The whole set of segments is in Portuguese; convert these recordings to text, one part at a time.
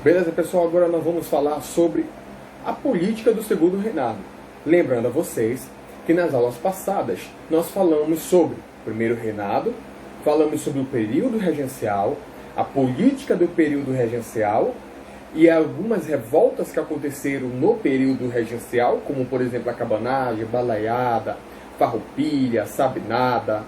Beleza, pessoal? Agora nós vamos falar sobre a política do segundo reinado. Lembrando a vocês que nas aulas passadas nós falamos sobre o primeiro reinado, falamos sobre o período regencial, a política do período regencial e algumas revoltas que aconteceram no período regencial, como por exemplo a cabanagem, balaiada, farroupilha, sabinada.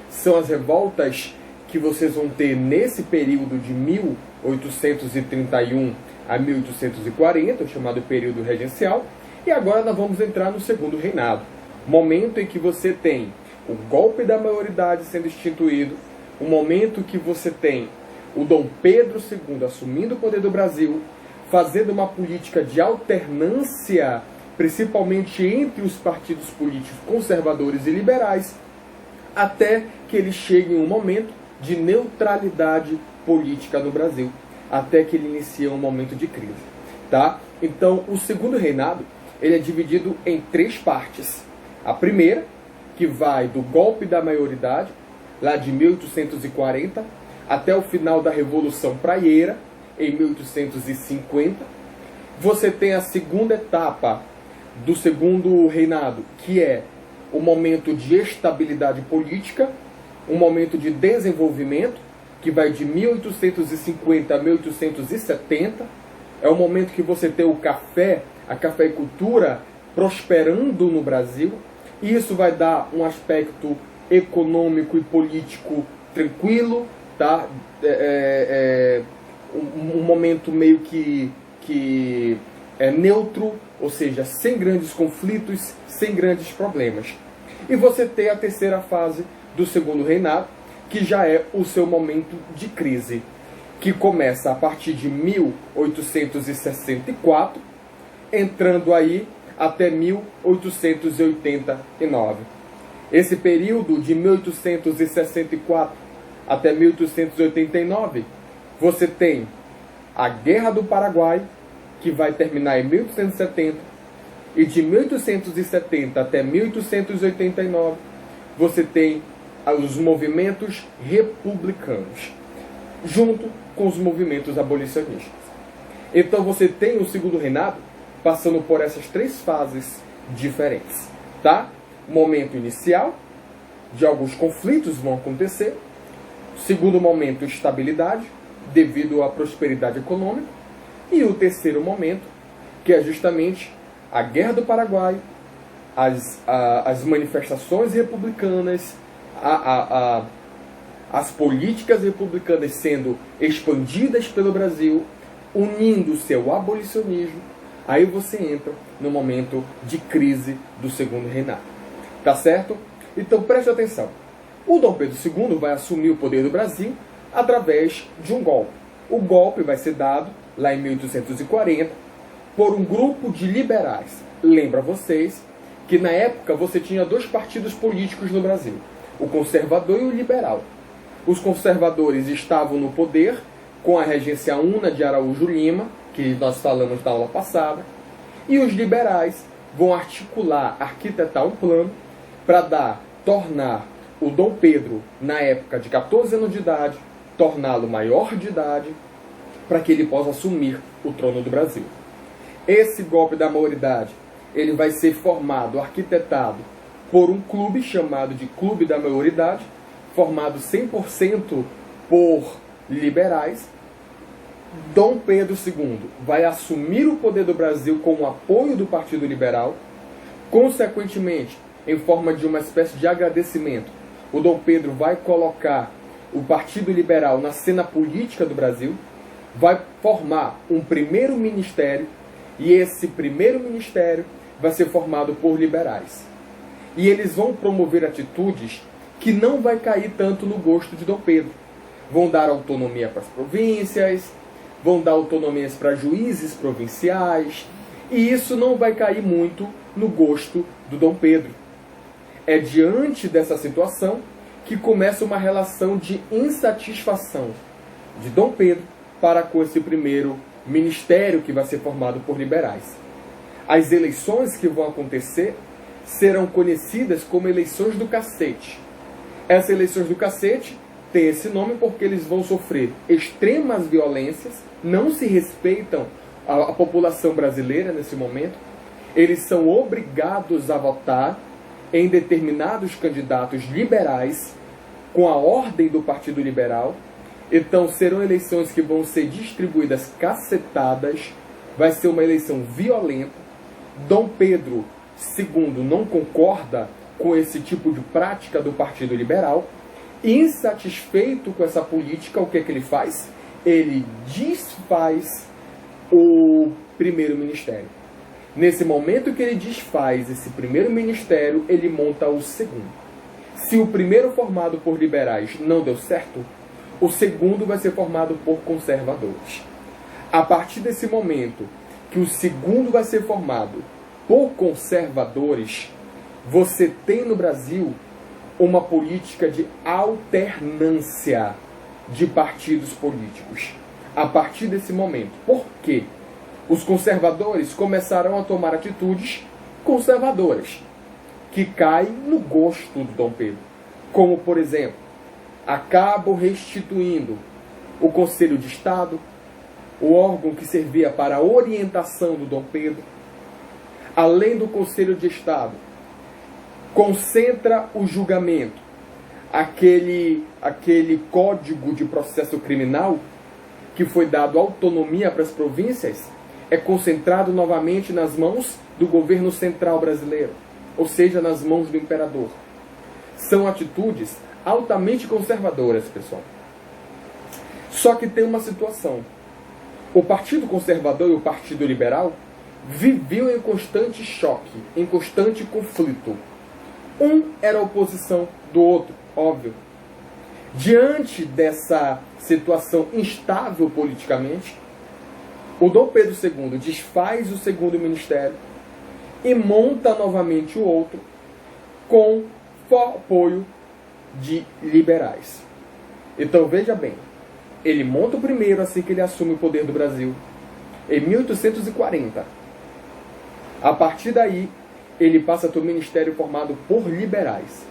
São as revoltas que vocês vão ter nesse período de 1831 a 1840, o chamado período regencial. E agora nós vamos entrar no segundo reinado, momento em que você tem o golpe da maioridade sendo instituído, o momento que você tem o Dom Pedro II assumindo o poder do Brasil, fazendo uma política de alternância, principalmente entre os partidos políticos conservadores e liberais, até que ele chegue em um momento de neutralidade política no Brasil, até que ele inicia um momento de crise, tá? Então, o segundo reinado, ele é dividido em três partes. A primeira, que vai do golpe da maioridade, lá de 1840, até o final da Revolução Praieira, em 1850. Você tem a segunda etapa do segundo reinado, que é o momento de estabilidade política, um momento de desenvolvimento, que vai de 1850 a 1870. É o momento que você tem o café, a cafeicultura prosperando no Brasil. E isso vai dar um aspecto econômico e político tranquilo, tá? Um momento meio que é neutro, ou seja, sem grandes conflitos, sem grandes problemas. E você tem a terceira fase do segundo reinado, que já é o seu momento de crise, que começa a partir de 1864, entrando aí até 1889. Esse período de 1864 até 1889, você tem a Guerra do Paraguai, que vai terminar em 1870, e de 1870 até 1889, você tem os movimentos republicanos, junto com os movimentos abolicionistas. Então você tem o segundo reinado passando por essas três fases diferentes, tá? Momento inicial, de alguns conflitos vão acontecer. Segundo momento, estabilidade, devido à prosperidade econômica. E o terceiro momento, que é justamente a Guerra do Paraguai, as manifestações republicanas, as políticas republicanas sendo expandidas pelo Brasil, unindo-se ao abolicionismo. Aí você entra no momento de crise do segundo reinado. Tá certo? Então preste atenção. O Dom Pedro II vai assumir o poder do Brasil através de um golpe. O golpe vai ser dado lá em 1840 por um grupo de liberais. Lembra vocês que na época você tinha dois partidos políticos no Brasil, o conservador e o liberal. Os conservadores estavam no poder com a regência Una de Araújo Lima, que nós falamos na aula passada, e os liberais vão arquitetar um plano para tornar o Dom Pedro, na época de 14 anos de idade, torná-lo maior de idade, para que ele possa assumir o trono do Brasil. Esse golpe da maioridade, ele vai ser arquitetado por um clube chamado de Clube da Maioridade, formado 100% por liberais. Dom Pedro II vai assumir o poder do Brasil com o apoio do Partido Liberal. Consequentemente, em forma de uma espécie de agradecimento, o Dom Pedro vai colocar o Partido Liberal na cena política do Brasil, vai formar um primeiro ministério, e esse primeiro ministério vai ser formado por liberais. E eles vão promover atitudes que não vai cair tanto no gosto de Dom Pedro. Vão dar autonomia para as províncias, vão dar autonomias para juízes provinciais, e isso não vai cair muito no gosto do Dom Pedro. É diante dessa situação que começa uma relação de insatisfação de Dom Pedro para com esse primeiro ministério que vai ser formado por liberais. As eleições que vão acontecer serão conhecidas como eleições do cacete. Essas eleições do cacete tem esse nome porque eles vão sofrer extremas violências, não se respeitam a população brasileira nesse momento, eles são obrigados a votar em determinados candidatos liberais com a ordem do Partido Liberal. Então serão eleições que vão ser distribuídas cacetadas, vai ser uma eleição violenta. Dom Pedro II não concorda com esse tipo de prática do Partido Liberal. Insatisfeito com essa política, o que é que ele faz? Ele desfaz o primeiro ministério. Nesse momento que ele desfaz esse primeiro ministério, ele monta o segundo. Se o primeiro formado por liberais não deu certo, o segundo vai ser formado por conservadores. A partir desse momento que o segundo vai ser formado por conservadores, você tem no Brasil uma política de alternância de partidos políticos. A partir desse momento. Por quê? Os conservadores começarão a tomar atitudes conservadoras, que caem no gosto do Dom Pedro. Como, por exemplo, acabam restituindo o Conselho de Estado, o órgão que servia para a orientação do Dom Pedro. Além do Conselho de Estado, concentra o julgamento, aquele código de processo criminal que foi dado autonomia para as províncias, é concentrado novamente nas mãos do governo central brasileiro, ou seja, nas mãos do imperador. São atitudes altamente conservadoras, pessoal. Só que tem uma situação. O Partido Conservador e o Partido Liberal viviam em constante choque, em constante conflito. Um era a oposição do outro, óbvio. Diante dessa situação instável politicamente, o Dom Pedro II desfaz o segundo ministério e monta novamente o outro com apoio de liberais. Então veja bem, ele monta o primeiro assim que ele assume o poder do Brasil, em 1840. A partir daí, ele passa a ter um ministério formado por liberais.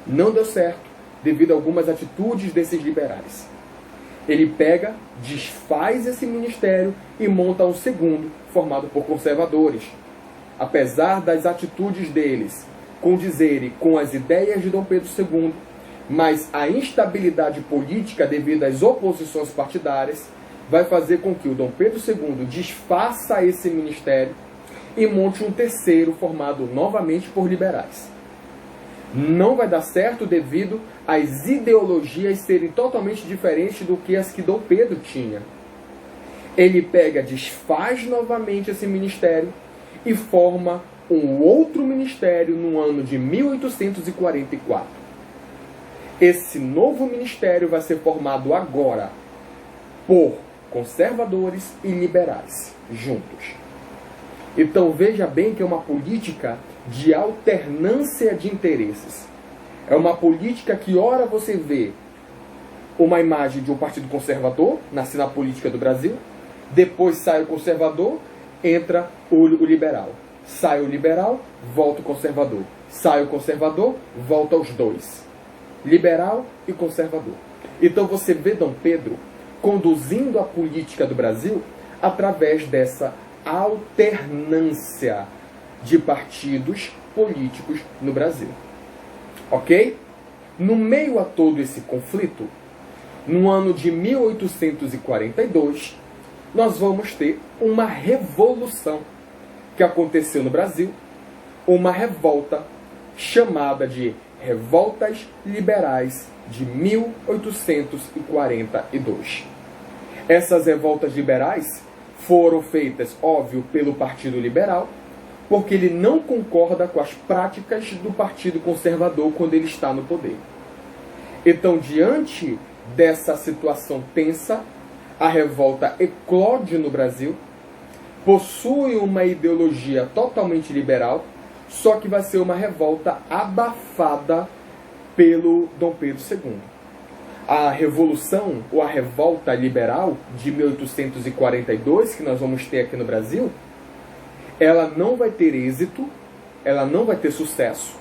Não deu certo, devido a algumas atitudes desses liberais. Ele pega, desfaz esse ministério e monta um segundo, formado por conservadores. Apesar das atitudes deles condizerem com as ideias de Dom Pedro II, mas a instabilidade política devido às oposições partidárias vai fazer com que o Dom Pedro II desfaça esse ministério e monte um terceiro formado novamente por liberais. Não vai dar certo devido às ideologias serem totalmente diferentes do que as que Dom Pedro tinha. Ele pega, desfaz novamente esse ministério e forma um outro ministério no ano de 1844. Esse novo ministério vai ser formado agora por conservadores e liberais juntos. Então veja bem que é uma política de alternância de interesses. É uma política que ora você vê uma imagem de um partido conservador, nasce na política do Brasil, depois sai o conservador, entra o liberal. Sai o liberal, volta o conservador. Sai o conservador, volta os dois. Liberal e conservador. Então você vê Dom Pedro conduzindo a política do Brasil através dessa alternância de partidos políticos no Brasil. Ok? No meio a todo esse conflito, no ano de 1842, nós vamos ter uma revolução que aconteceu no Brasil, uma revolta chamada de Revoltas Liberais de 1842. Essas revoltas liberais foram feitas, óbvio, pelo Partido Liberal, porque ele não concorda com as práticas do Partido Conservador quando ele está no poder. Então, diante dessa situação tensa, a revolta eclode no Brasil, possui uma ideologia totalmente liberal, só que vai ser uma revolta abafada pelo Dom Pedro II. A revolução, ou a revolta liberal de 1842, que nós vamos ter aqui no Brasil, ela não vai ter êxito, ela não vai ter sucesso,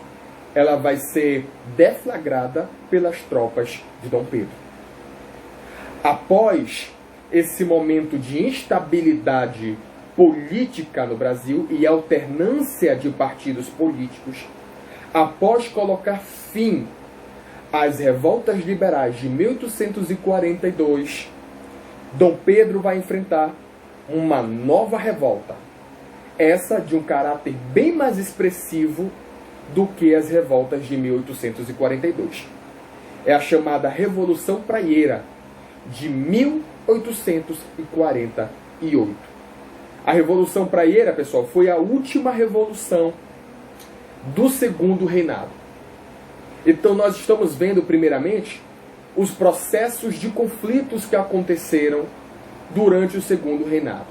ela vai ser deflagrada pelas tropas de Dom Pedro. Após esse momento de instabilidade política no Brasil e alternância de partidos políticos, após colocar fim às revoltas liberais de 1842, Dom Pedro vai enfrentar uma nova revolta, essa de um caráter bem mais expressivo do que as revoltas de 1842. É a chamada Revolução Praieira de 1848. A Revolução Praieira, pessoal, foi a última revolução do Segundo Reinado. Então nós estamos vendo, primeiramente, os processos de conflitos que aconteceram durante o Segundo Reinado.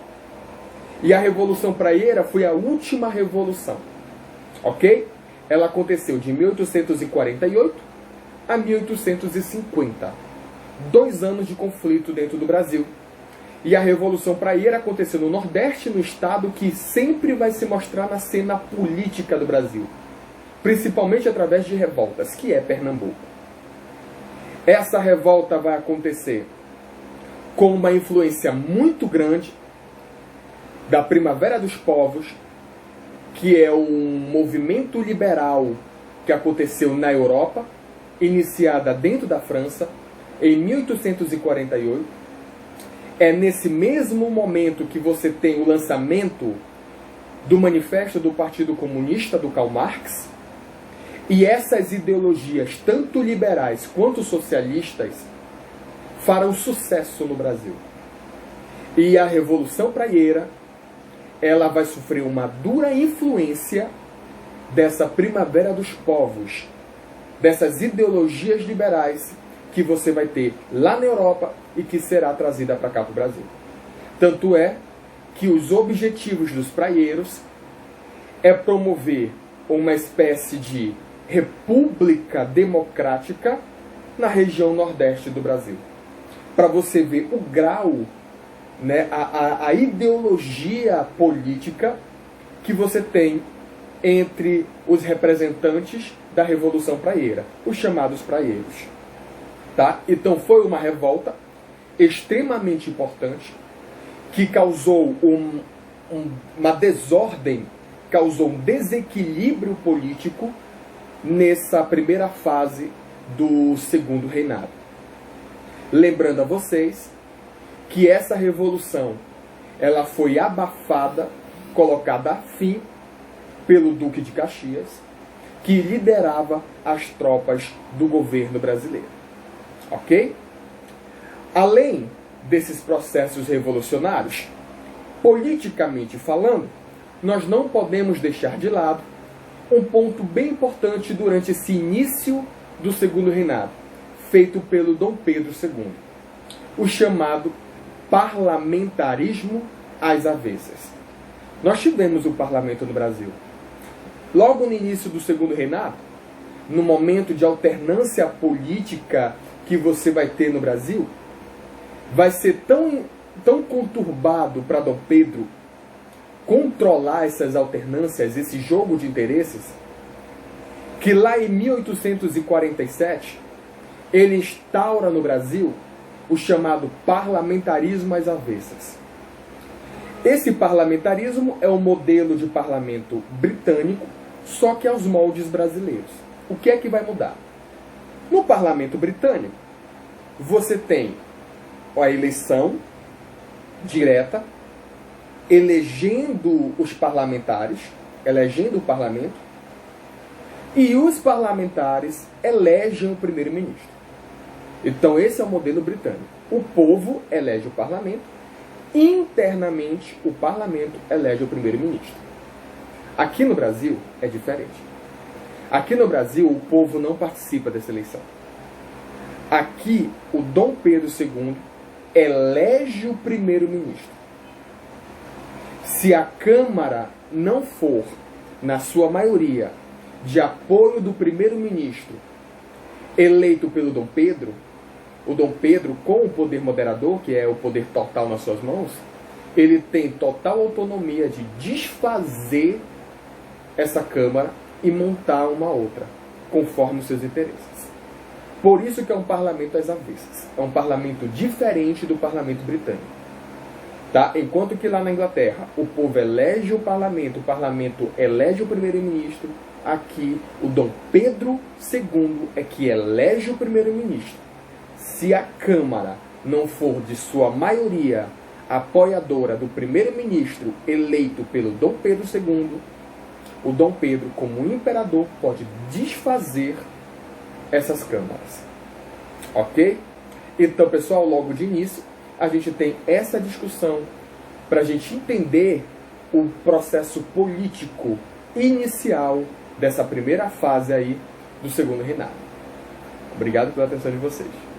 E a Revolução Praieira foi a última revolução, ok? Ela aconteceu de 1848 a 1850. 2 anos de conflito dentro do Brasil. E a Revolução Praieira aconteceu no Nordeste, no estado que sempre vai se mostrar na cena política do Brasil, principalmente através de revoltas, que é Pernambuco. Essa revolta vai acontecer com uma influência muito grande da Primavera dos Povos, que é um movimento liberal que aconteceu na Europa, iniciada dentro da França, em 1848. É nesse mesmo momento que você tem o lançamento do Manifesto do Partido Comunista, do Karl Marx, e essas ideologias, tanto liberais quanto socialistas, farão sucesso no Brasil. E a Revolução Praieira, ela vai sofrer uma dura influência dessa Primavera dos Povos, dessas ideologias liberais que você vai ter lá na Europa e que será trazida para cá para o Brasil. Tanto é que os objetivos dos praieiros é promover uma espécie de república democrática na região nordeste do Brasil. Para você ver o grau, né, a ideologia política que você tem entre os representantes da Revolução Praieira, os chamados praieiros. Tá? Então foi uma revolta extremamente importante que causou uma desordem, causou um desequilíbrio político nessa primeira fase do Segundo Reinado. Lembrando a vocês que essa revolução ela foi abafada, colocada a fim pelo Duque de Caxias, que liderava as tropas do governo brasileiro. Ok? Além desses processos revolucionários, politicamente falando, nós não podemos deixar de lado um ponto bem importante durante esse início do Segundo Reinado, feito pelo Dom Pedro II, o chamado parlamentarismo às avessas. Nós tivemos o parlamento no Brasil. Logo no início do Segundo Reinado, no momento de alternância política que você vai ter no Brasil, vai ser tão conturbado para Dom Pedro controlar essas alternâncias, esse jogo de interesses, que lá em 1847 ele instaura no Brasil o chamado parlamentarismo às avessas. Esse parlamentarismo é o modelo de parlamento britânico, só que aos moldes brasileiros. O que é que vai mudar? No parlamento britânico, você tem a eleição direta, elegendo os parlamentares, elegendo o parlamento, e os parlamentares elegem o primeiro-ministro. Então esse é o modelo britânico. O povo elege o parlamento, internamente o parlamento elege o primeiro-ministro. Aqui no Brasil é diferente. Aqui no Brasil o povo não participa dessa eleição. Aqui o Dom Pedro II elege o primeiro-ministro. Se a Câmara não for, na sua maioria, de apoio do primeiro-ministro eleito pelo Dom Pedro, o Dom Pedro, com o poder moderador, que é o poder total nas suas mãos, ele tem total autonomia de desfazer essa Câmara e montar uma outra, conforme os seus interesses. Por isso que é um parlamento às avessas. É um parlamento diferente do parlamento britânico. Tá? Enquanto que lá na Inglaterra o povo elege o parlamento elege o primeiro-ministro, aqui o Dom Pedro II é que elege o primeiro-ministro. Se a Câmara não for de sua maioria apoiadora do primeiro-ministro eleito pelo Dom Pedro II, o Dom Pedro, como imperador, pode desfazer essas câmaras. Ok? Então, pessoal, logo de início, a gente tem essa discussão para a gente entender o processo político inicial dessa primeira fase aí do segundo reinado. Obrigado pela atenção de vocês.